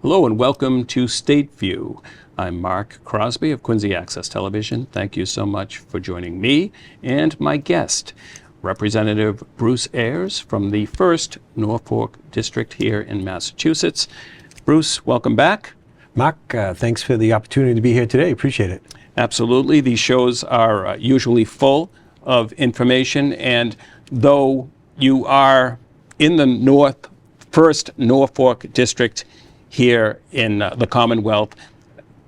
Hello and welcome to State View. I'm Mark Crosby of Quincy Access Television. Thank you so much for joining me and my guest, Representative Bruce Ayers from the 1st Norfolk District here in Massachusetts. Bruce, welcome back. Mark, thanks for the opportunity to be here today. Appreciate it. Absolutely. These shows are usually full of information, and though you are in the 1st Norfolk District here in the Commonwealth,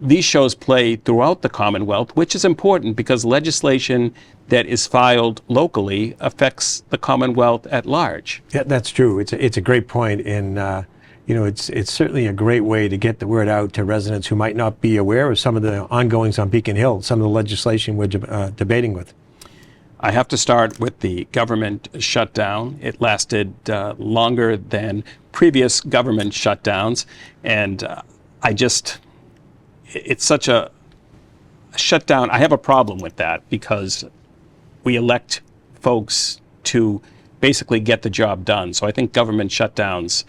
these shows play throughout the Commonwealth, which is important because legislation that is filed locally affects the Commonwealth at large. Yeah, that's true. It's a great point, and it's certainly a great way to get the word out to residents who might not be aware of some of the ongoings on Beacon Hill, some of the legislation we're debating with. I have to start with the government shutdown. It lasted longer than previous government shutdowns, and it's such a shutdown. I have a problem with that because we elect folks to basically get the job done. So I think government shutdowns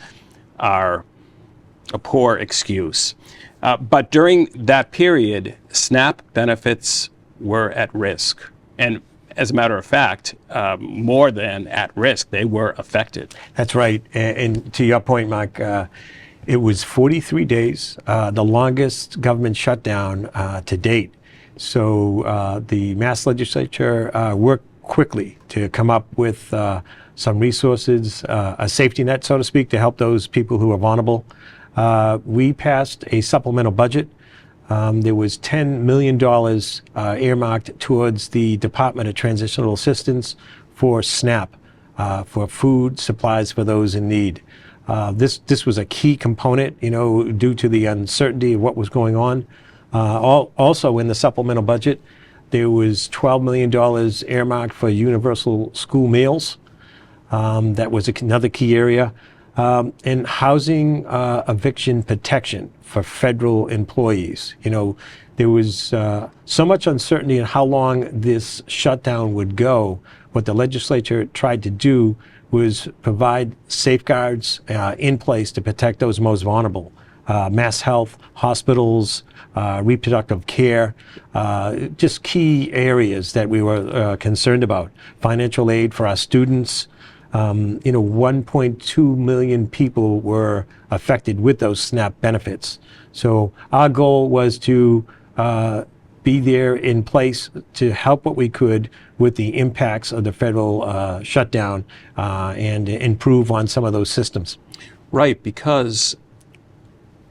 are a poor excuse. But during that period, SNAP benefits were at risk. And as a matter of fact, more than at risk, they were affected. That's right. And to your point, Mike, it was 43 days, the longest government shutdown to date. So the Mass Legislature worked quickly to come up with some resources, a safety net, so to speak, to help those people who are vulnerable. We passed a supplemental budget. There was $10 million earmarked towards the Department of Transitional Assistance for SNAP, for food supplies for those in need. This was a key component, due to the uncertainty of what was going on. Also in the supplemental budget, there was $12 million earmarked for universal school meals. That was another key area. And housing eviction protection for federal employees. There was so much uncertainty in how long this shutdown would go. What the legislature tried to do was provide safeguards in place to protect those most vulnerable. Mass health, hospitals, reproductive care, just key areas that we were concerned about. Financial aid for our students. 1.2 million people were affected with those SNAP benefits. So our goal was to be there in place to help what we could with the impacts of the federal shutdown and improve on some of those systems. Right, because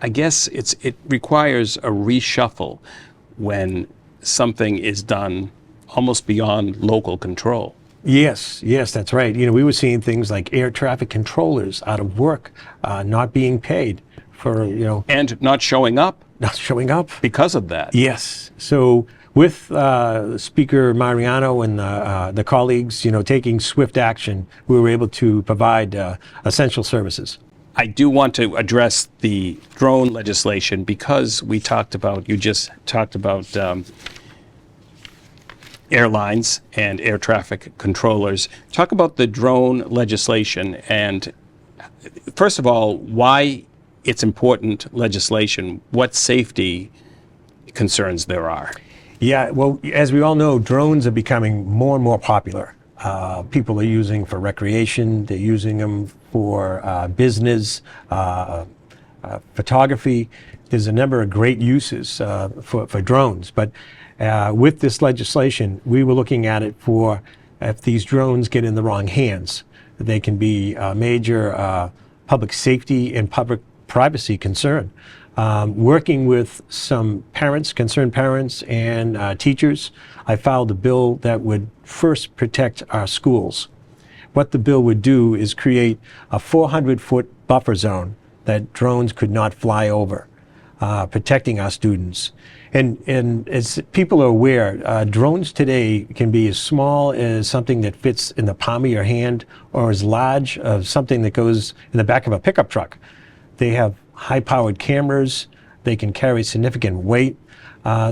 I guess it requires a reshuffle when something is done almost beyond local control. Yes, that's right. We were seeing things like air traffic controllers out of work, not being paid for, And not showing up. Not showing up. Because of that. Yes. So with Speaker Mariano and the colleagues, taking swift action, we were able to provide essential services. I do want to address the drone legislation because you just talked about airlines and air traffic controllers. Talk about the drone legislation and, first of all, why it's important legislation, what safety concerns there are. Yeah, well, as we all know, drones are becoming more and more popular. People are using for recreation, they're using them for business, photography. There's a number of great uses for drones, but with this legislation, we were looking at it for if these drones get in the wrong hands, they can be a major public safety and public privacy concern. Working with some concerned parents and teachers, I filed a bill that would first protect our schools. What the bill would do is create a 400-foot buffer zone that drones could not fly over, protecting our students. And as people are aware, drones today can be as small as something that fits in the palm of your hand or as large as something that goes in the back of a pickup truck. They have high-powered cameras. They can carry significant weight.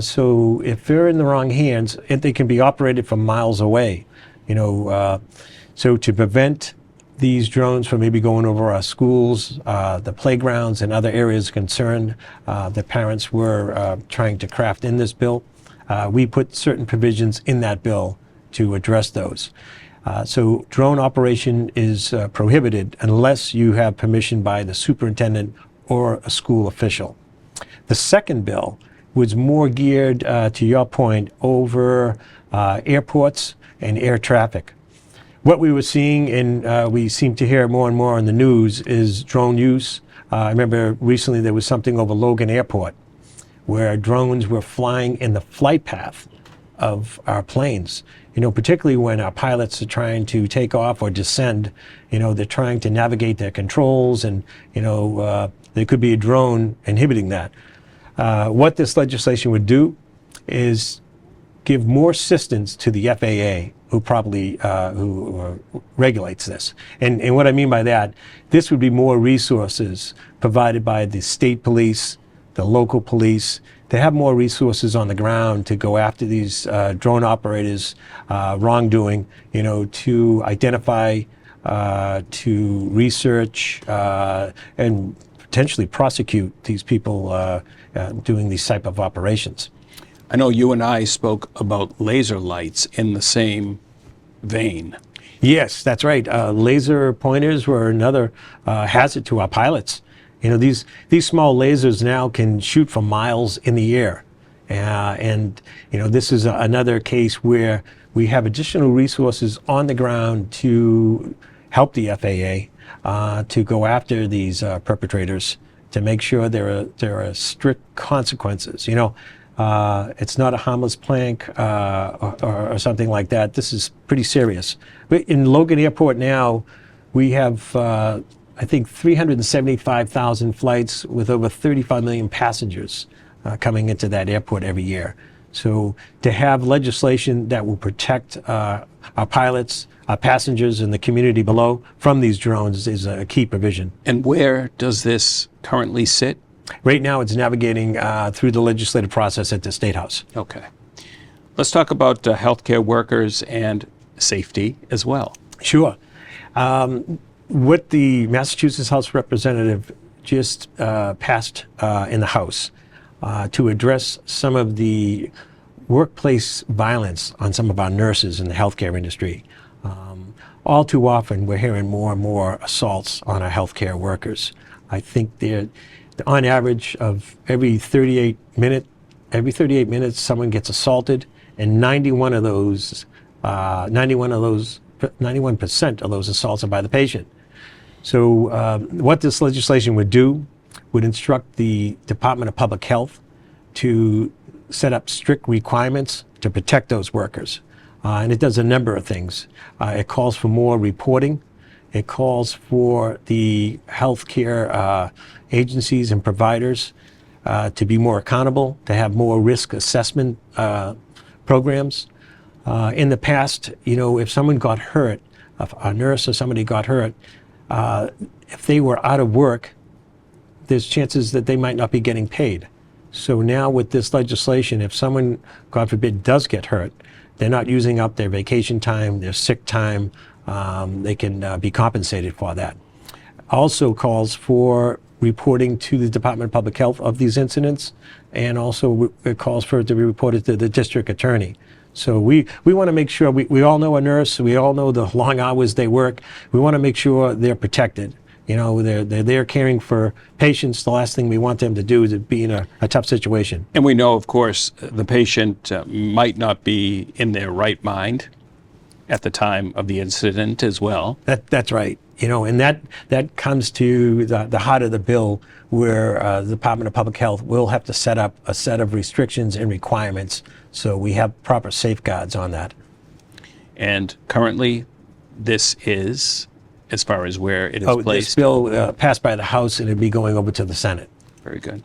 So if they're in the wrong hands, they can be operated from miles away. So to prevent these drones from maybe going over our schools, the playgrounds, and other areas of concern that parents were trying to craft in this bill. We put certain provisions in that bill to address those. So drone operation is prohibited unless you have permission by the superintendent or a school official. The second bill was more geared, to your point, over airports and air traffic. What we were seeing, and we seem to hear more and more in the news, is drone use. I remember recently there was something over Logan Airport where drones were flying in the flight path of our planes. You know, particularly when our pilots are trying to take off or descend, you know, they're trying to navigate their controls, and, you know, there could be a drone inhibiting that. What this legislation would do is give more assistance to the FAA, who regulates this. And what I mean by that, this would be more resources provided by the state police, the local police. They have more resources on the ground to go after these drone operators' wrongdoing, you know, to identify, to research, and potentially prosecute these people doing these type of operations. I know you and I spoke about laser lights in the same vein. Yes, that's right. Laser pointers were another hazard to our pilots. You know, these small lasers now can shoot for miles in the air. And, you know, this is another case where we have additional resources on the ground to help the FAA to go after these perpetrators, to make sure there are strict consequences. You know, it's not a harmless plank or something like that. This is pretty serious. In Logan Airport now, we have, I think, 375,000 flights with over 35 million passengers coming into that airport every year. So to have legislation that will protect our pilots, our passengers, and the community below from these drones is a key provision. And where does this currently sit? Right now, it's navigating through the legislative process at the State House. Okay. Let's talk about healthcare workers and safety as well. Sure. What the Massachusetts House Representative just passed in the House to address some of the workplace violence on some of our nurses in the healthcare industry. All too often, we're hearing more and more assaults on our healthcare workers. I think they're on average of every 38 minutes, someone gets assaulted, and 91% of those assaults are by the patient. So what this legislation would do would instruct the Department of Public Health to set up strict requirements to protect those workers. And it does a number of things. It calls for more reporting. It calls for the healthcare agencies and providers to be more accountable, to have more risk assessment programs. In the past, you know, if someone got hurt, if a nurse or somebody got hurt, if they were out of work, there's chances that they might not be getting paid. So now with this legislation, if someone, God forbid, does get hurt, they're not using up their vacation time, their sick time, they can be compensated for that. Also calls for reporting to the Department of Public Health of these incidents, and also it calls for it to be reported to the district attorney. So we want to make sure, we all know a nurse, we all know the long hours they work. We want to make sure they're protected. You know, they're there caring for patients. The last thing we want them to do is be in a tough situation. And we know, of course, the patient might not be in their right mind at the time of the incident as well. That's right. You know, and that comes to the heart of the bill, where the Department of Public Health will have to set up a set of restrictions and requirements so we have proper safeguards on that. And currently, this is, as far as where it is placed. This bill passed by the House, and it'd be going over to the Senate. Very good.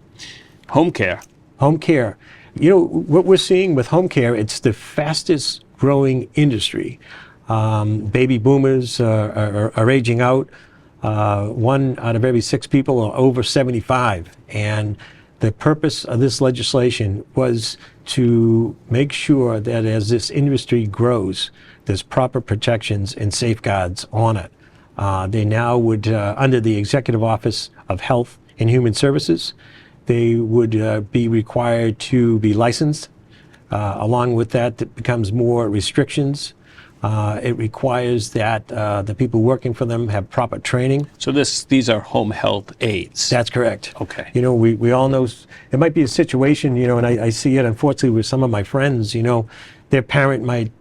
Home care. Home care. You know, what we're seeing with home care, it's the fastest growing industry. Baby boomers are aging out. 1 out of every 6 people are over 75. And the purpose of this legislation was to make sure that as this industry grows, there's proper protections and safeguards on it. They now would, under the Executive Office of Health and Human Services, they would be required to be licensed. Along with that, it becomes more restrictions. It requires that the people working for them have proper training. So these are home health aides. That's correct. Okay. You know, we all know it might be a situation, you know, and I see it unfortunately with some of my friends, you know, their parent might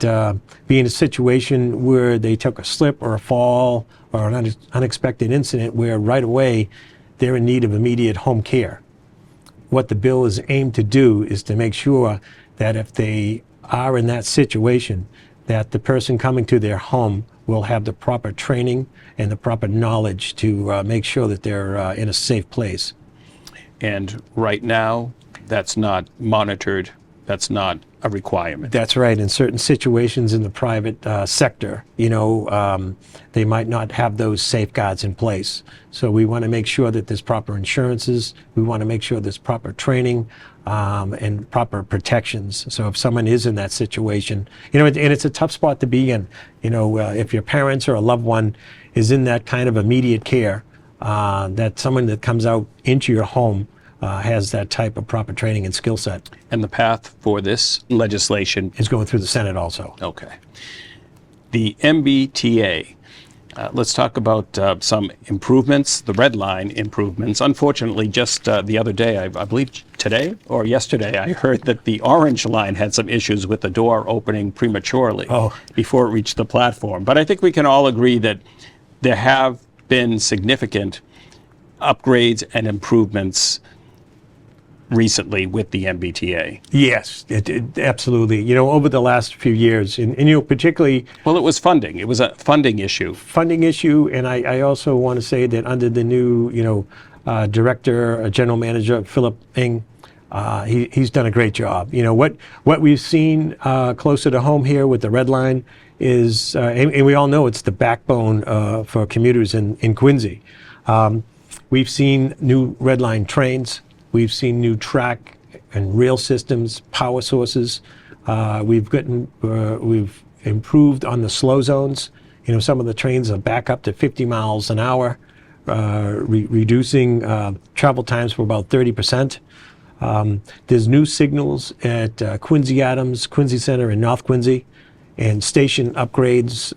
be in a situation where they took a slip or a fall or an unexpected incident where right away they're in need of immediate home care. What the bill is aimed to do is to make sure that if they are in that situation, that the person coming to their home will have the proper training and the proper knowledge to make sure that they're in a safe place. And right now, that's not monitored. That's not a requirement. That's right. In certain situations in the private sector, you know, they might not have those safeguards in place. So we want to make sure that there's proper insurances. We want to make sure there's proper training and proper protections. So if someone is in that situation, you know, and it's a tough spot to be in. You know, if your parents or a loved one is in that kind of immediate care, that someone that comes out into your home has that type of proper training and skill set. And the path for this legislation Is going through the Senate also. Okay. The MBTA. Let's talk about some improvements, the red line improvements. Unfortunately, just the other day, I believe today or yesterday, I heard that the orange line had some issues with the door opening prematurely before it reached the platform. But I think we can all agree that there have been significant upgrades and improvements recently with the MBTA. Yes, it absolutely. You know, over the last few years, and you know, particularly Well, it was funding. It was a funding issue. funding issue, and I also want to say that under the new, you know, director, general manager, Philip Ng, he's done a great job. You know, what we've seen closer to home here with the red line is, and we all know it's the backbone for commuters in Quincy. We've seen new red line trains. We've seen new track and rail systems, power sources. We've improved on the slow zones. You know, some of the trains are back up to 50 miles an hour, reducing travel times for about 30%. There's new signals at Quincy Adams, Quincy Center, and North Quincy, and station upgrades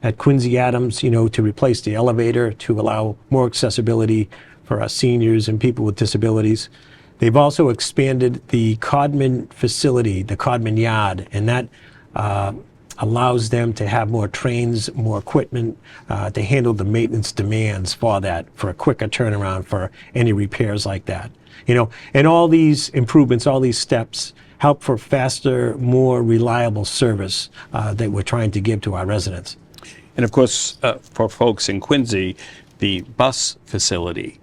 at Quincy Adams, you know, to replace the elevator to allow more accessibility for our seniors and people with disabilities. They've also expanded the Codman facility, the Codman Yard, and that allows them to have more trains, more equipment to handle the maintenance demands for that, for a quicker turnaround for any repairs like that. You know, and all these improvements, all these steps help for faster, more reliable service that we're trying to give to our residents. And of course, for folks in Quincy, the bus facility,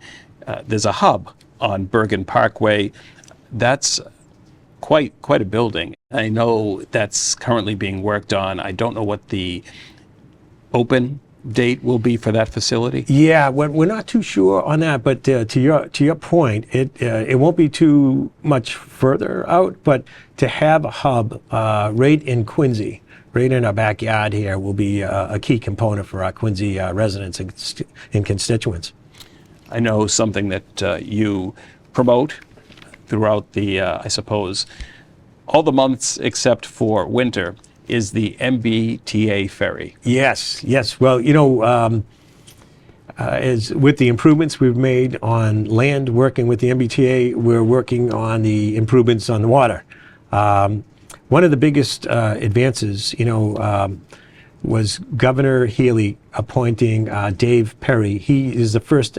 there's a hub on Bergen Parkway. That's quite a building. I know that's currently being worked on. I don't know what the open date will be for that facility. Yeah, we're not too sure on that, but to your point, it won't be too much further out. But to have a hub right in Quincy, right in our backyard here, will be a key component for our Quincy residents and constituents. I know something that you promote throughout the, I suppose, all the months except for winter, is the MBTA ferry. Yes. Well, you know, as with the improvements we've made on land, working with the MBTA, we're working on the improvements on the water. One of the biggest advances, you know, was Governor Healy appointing Dave Perry. He is the first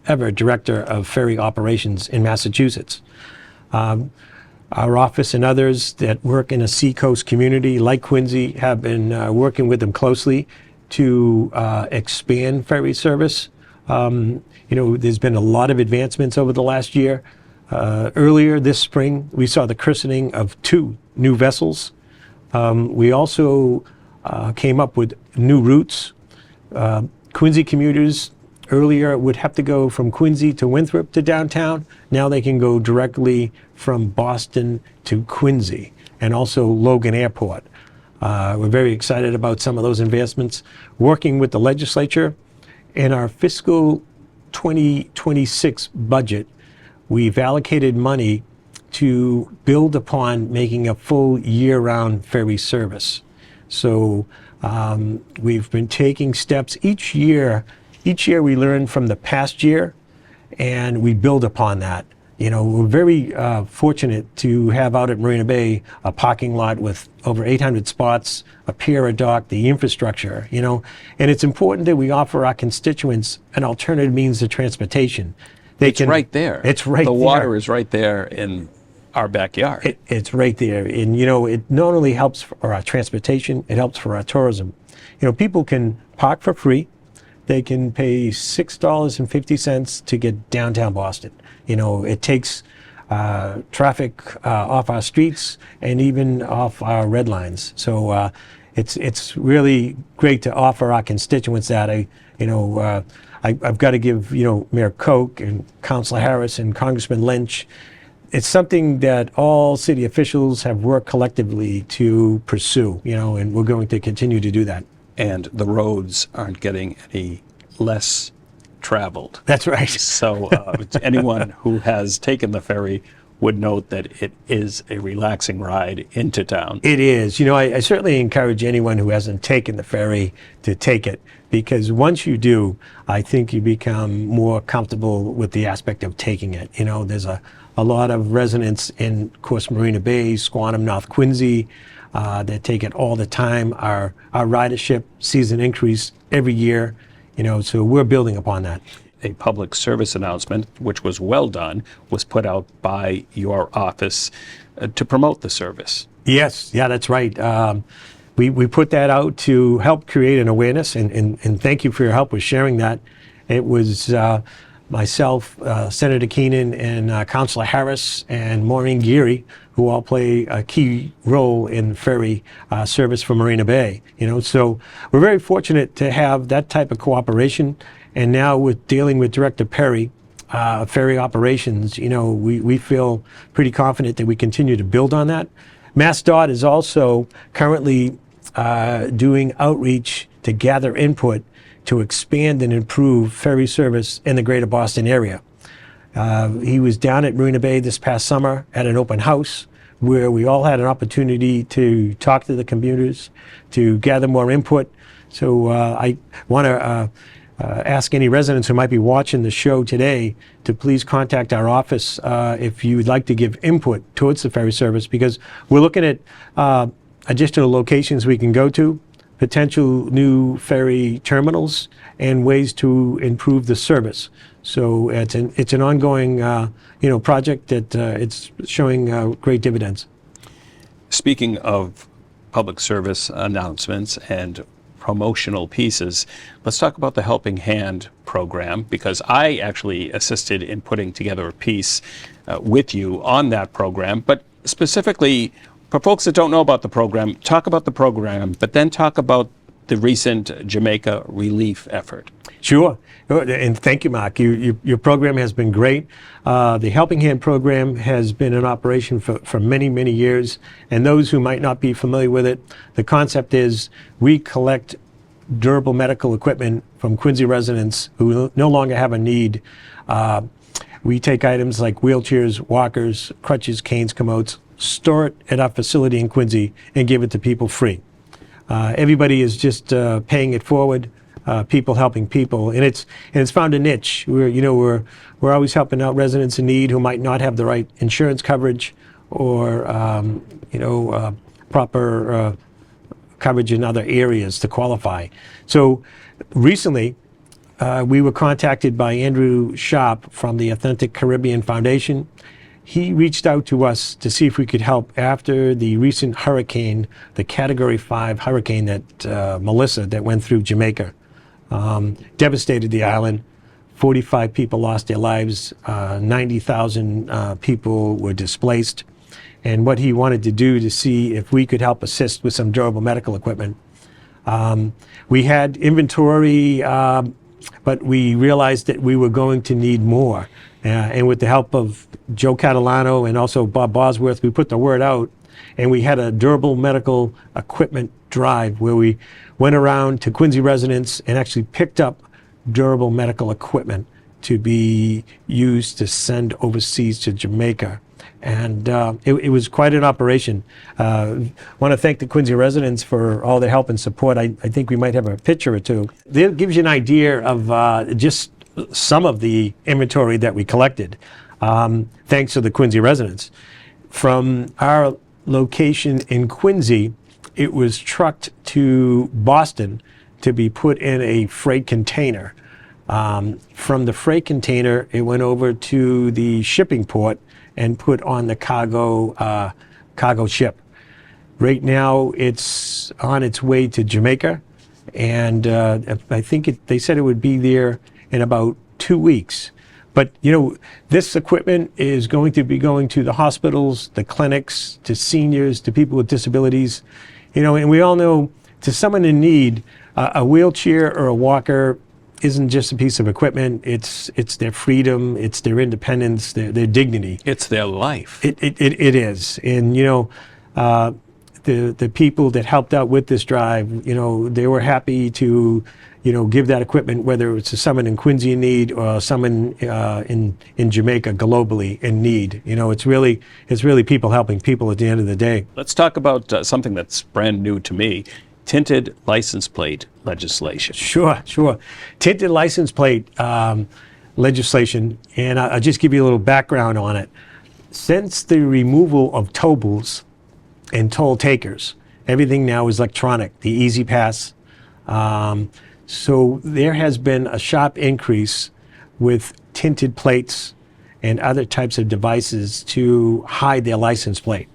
ever director of ferry operations in Massachusetts. Our office and others that work in a seacoast community like Quincy have been working with them closely to expand ferry service. You know, there's been a lot of advancements over the last year. Earlier this spring, we saw the christening of 2 new vessels. We also came up with new routes. Quincy commuters earlier would have to go from Quincy to Winthrop to downtown. Now they can go directly from Boston to Quincy and also Logan Airport. We're very excited about some of those investments. Working with the legislature, in our fiscal 2026 budget, we've allocated money to build upon making a full year-round ferry service. So we've been taking steps each year. Each year we learn from the past year, and we build upon that. You know, we're very fortunate to have out at Marina Bay a parking lot with over 800 spots, a pier, a dock, the infrastructure, you know, and it's important that we offer our constituents an alternative means of transportation. It's right there. It's right the there. The water is right there in our backyard. It's right there. And, you know, it not only helps for our transportation, it helps for our tourism. You know, people can park for free. They can pay $6.50 to get downtown Boston. You know, it takes traffic off our streets and even off our red lines. So it's really great to offer our constituents that. I've got to give, you know, Mayor Koch and Councilor Harris and Congressman Lynch. It's something that all city officials have worked collectively to pursue, you know, and we're going to continue to do that. And the roads aren't getting any less traveled. That's right. So anyone who has taken the ferry would note that it is a relaxing ride into town. It is. You know, I certainly encourage anyone who hasn't taken the ferry to take it, because once you do, I think you become more comfortable with the aspect of taking it. You know, there's a lot of residents in, of course, Marina Bay, Squantum, North Quincy, that take it all the time. Our ridership sees an increase every year, you know, so we're building upon that. A public service announcement, which was well done, was put out by your office to promote the service. Yes, yeah, that's right. We put that out to help create an awareness, and thank you for your help with sharing that. It was myself, Senator Keenan, and Councilor Harris, and Maureen Geary, who all play a key role in ferry service for Marina Bay. You know, so we're very fortunate to have that type of cooperation. And now with dealing with Director Perry, ferry operations, you know, we feel pretty confident that we continue to build on that. MassDOT is also currently doing outreach to gather input to expand and improve ferry service in the greater Boston area. He was down at Marina Bay this past summer at an open house where we all had an opportunity to talk to the commuters, to gather more input. So I want to ask any residents who might be watching the show today to please contact our office if you would like to give input towards the ferry service, because we're looking at additional locations we can go to, potential new ferry terminals, and ways to improve the service. So it's an ongoing project that it's showing great dividends. Speaking of public service announcements and promotional pieces, let's talk about the Helping Hand program, because I actually assisted in putting together a piece with you on that program. But specifically, for folks that don't know about the program, talk about the program, but then talk about the recent Jamaica relief effort. Sure, and thank you, Mark. Your program has been great. The Helping Hand program has been in operation for many, many years, and those who might not be familiar with it, the concept is we collect durable medical equipment from Quincy residents who no longer have a need. We take items like wheelchairs, walkers, crutches, canes, commodes, store it at our facility in Quincy, and give it to people free. Everybody is just paying it forward. People helping people, and it's found a niche. We're always helping out residents in need who might not have the right insurance coverage or proper coverage in other areas to qualify. So recently, we were contacted by Andrew Sharp from the Authentic Caribbean Foundation. He reached out to us to see if we could help after the recent hurricane, the Category 5 hurricane Melissa, that went through Jamaica. Devastated the island. 45 people lost their lives. 90,000 people were displaced. And what he wanted to do to see if we could help assist with some durable medical equipment. We had inventory, but we realized that we were going to need more. And with the help of Joe Catalano and also Bob Bosworth, we put the word out and we had a durable medical equipment drive where we went around to Quincy residents and actually picked up durable medical equipment to be used to send overseas to Jamaica. And it was quite an operation. I want to thank the Quincy residents for all their help and support. I think we might have a picture or two. That gives you an idea of just some of the inventory that we collected, thanks to the Quincy residents. From our location in Quincy, it was trucked to Boston to be put in a freight container. From the freight container, it went over to the shipping port and put on the cargo ship. Right now, it's on its way to Jamaica, and I think they said it would be there in about 2 weeks. But this equipment is going to be going to the hospitals, the clinics, to seniors, to people with disabilities. And we all know, to someone in need, a wheelchair or a walker isn't just a piece of equipment. It's their freedom, it's their independence, their dignity. It's their life. It is. And the people that helped out with this drive, they were happy to give that equipment, whether it's to someone in Quincy in need or someone in Jamaica globally in need. It's really people helping people at the end of the day. Let's talk about something that's brand new to me. Tinted license plate legislation. Sure. Tinted license plate legislation, and I'll just give you a little background on it. Since the removal of tollables and toll takers, everything now is electronic, the Easy Pass. So there has been a sharp increase with tinted plates and other types of devices to hide their license plate.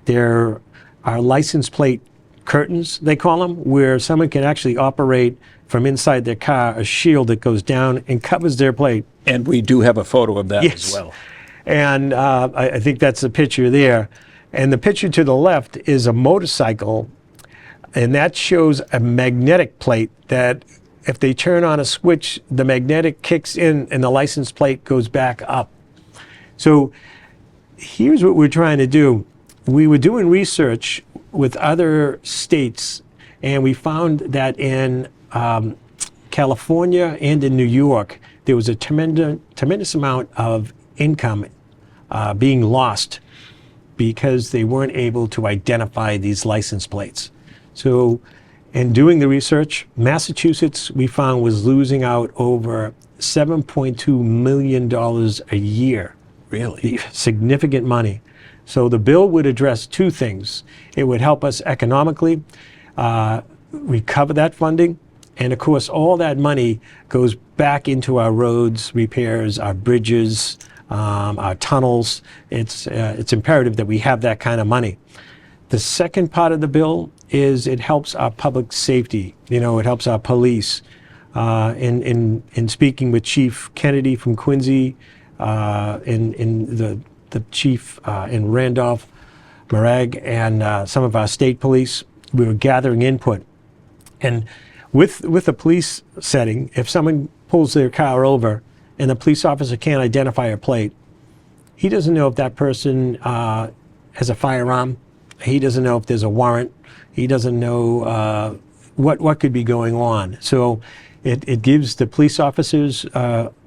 There are license plate curtains, they call them, where someone can actually operate from inside their car a shield that goes down and covers their plate. And we do have a photo of that Yes. as well. And I think that's the picture there. And the picture to the left is a motorcycle, and that shows a magnetic plate that if they turn on a switch, the magnetic kicks in and the license plate goes back up. So here's what we're trying to do. We were doing research with other states, and we found that in California and in New York, there was a tremendous amount of income being lost because they weren't able to identify these license plates. So in doing the research, Massachusetts, we found, was losing out over $7.2 million a year. Really? Significant money. So the bill would address two things. It would help us economically recover that funding, and of course all that money goes back into our roads, repairs, our bridges, our tunnels. It's imperative that we have that kind of money. The second part of the bill is it helps our public safety. It helps our police. In speaking with Chief Kennedy from Quincy, in the chief in Randolph, Morag, and some of our state police, we were gathering input. And with a police setting, if someone pulls their car over and the police officer can't identify a plate, he doesn't know if that person has a firearm. He doesn't know if there's a warrant. He doesn't know what could be going on. So it gives the police officers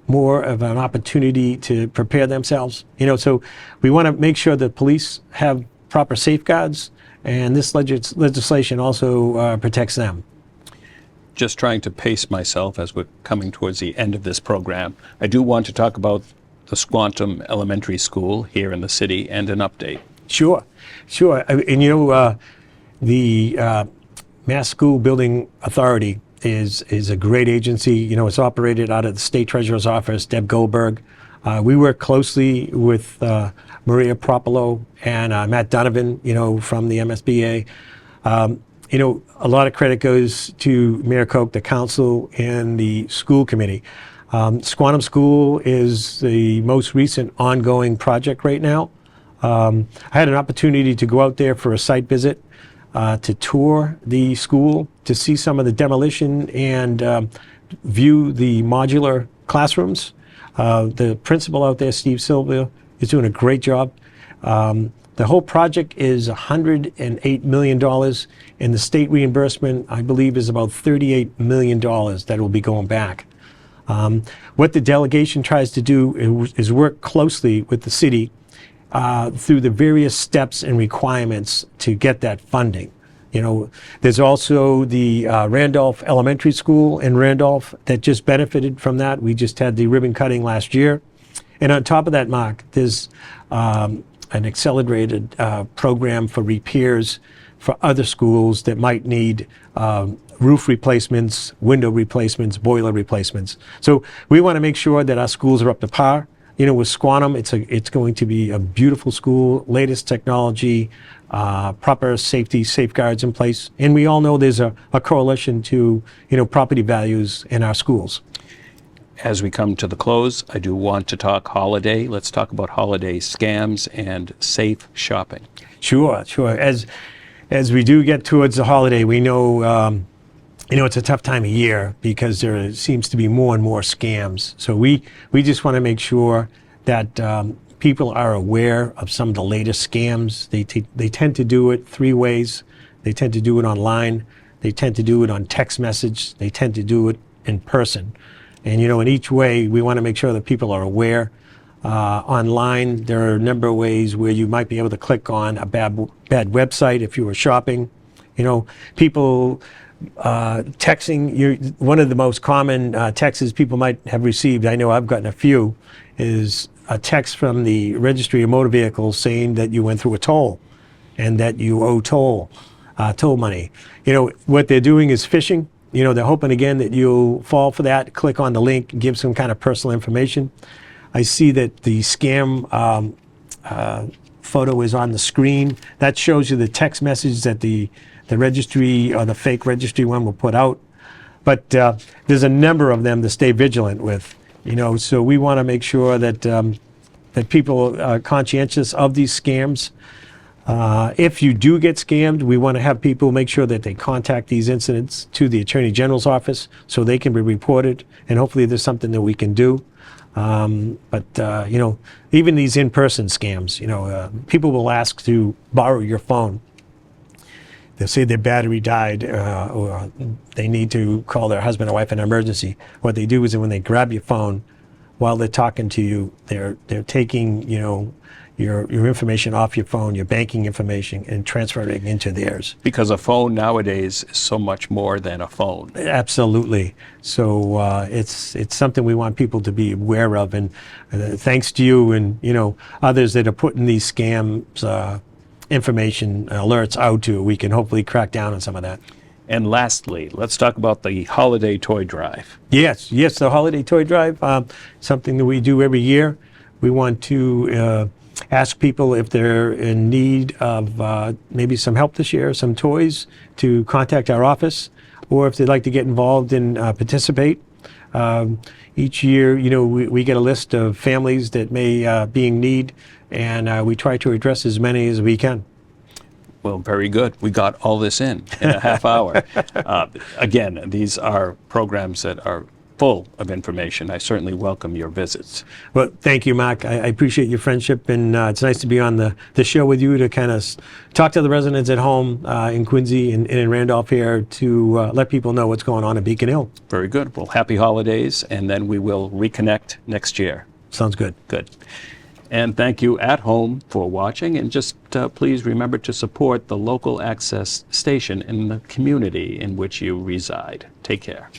more of an opportunity to prepare themselves. So we want to make sure that police have proper safeguards, and this legislation also protects them. Just trying to pace myself as we're coming towards the end of this program. I do want to talk about the Squantum Elementary School here in the city and an update. Sure. And the Mass School Building Authority is a great agency. It's operated out of the State Treasurer's Office, Deb Goldberg. We work closely with Maria Propolo and Matt Donovan, from the MSBA. A lot of credit goes to Mayor Koch, the council, and the school committee. Squantum School is the most recent ongoing project right now. I had an opportunity to go out there for a site visit, to tour the school, to see some of the demolition and view the modular classrooms. The principal out there, Steve Silva, is doing a great job. The whole project is $108 million, and the state reimbursement, I believe, is about $38 million that will be going back. What the delegation tries to do is work closely with the city through the various steps and requirements to get that funding. You know, there's also the Randolph Elementary School in Randolph that just benefited from that. We just had the ribbon cutting last year. And on top of that, Mark, there's an accelerated program for repairs for other schools that might need roof replacements, window replacements, boiler replacements. So we want to make sure that our schools are up to par. You know, with Squantum, it's going to be a beautiful school, latest technology, proper safety safeguards in place. And we all know there's a correlation to, you know, property values in our schools. As we come to the close, I do want to talk holiday. Let's talk about holiday scams and safe shopping. Sure. As we do get towards the holiday, we know, you know, it's a tough time of year because there seems to be more and more scams. So we just want to make sure that people are aware of some of the latest scams. They tend to do it three ways. They tend to do it online. They tend to do it on text message. They tend to do it in person. And, you know, in each way, we want to make sure that people are aware. Online, there are a number of ways where you might be able to click on a bad website if you were shopping. You know, people texting, one of the most common texts people might have received, I know I've gotten a few, is a text from the Registry of Motor Vehicles saying that you went through a toll and that you owe toll money. You know, what they're doing is phishing. You know, they're hoping again that you'll fall for that, click on the link, give some kind of personal information. I see that the scam photo is on the screen. That shows you the text message that the registry or the fake registry one will put out. But there's a number of them to stay vigilant with. You know, so we want to make sure that that people are conscientious of these scams. If you do get scammed, we want to have people make sure that they contact these incidents to the Attorney General's office so they can be reported, and hopefully there's something that we can do. But you know, even these in-person scams, you know, people will ask to borrow your phone. They'll say their battery died or they need to call their husband or wife in an emergency. What they do is that when they grab your phone, while they're talking to you, they're taking, you know, your information off your phone, your banking information, and transferring it into theirs. Because a phone nowadays is so much more than a phone. Absolutely. So it's something we want people to be aware of, and thanks to you and, you know, others that are putting these scams information alerts out to, we can hopefully crack down on some of that. And lastly, let's talk about the holiday toy drive. Yes, the holiday toy drive, something that we do every year. We want to ask people if they're in need of maybe some help this year, some toys, to contact our office, or if they'd like to get involved and participate. Each year, you know, we get a list of families that may be in need, and we try to address as many as we can. Well, very good. We got all this in a half hour. Again, these are programs that are full of information. I certainly welcome your visits. Well, thank you, Mark. I appreciate your friendship, and it's nice to be on the show with you to kind of talk to the residents at home in Quincy and in Randolph here to let people know what's going on in Beacon Hill. Very good. Well, happy holidays, and then we will reconnect next year. Sounds good. Good. And thank you at home for watching, and just please remember to support the local access station in the community in which you reside. Take care.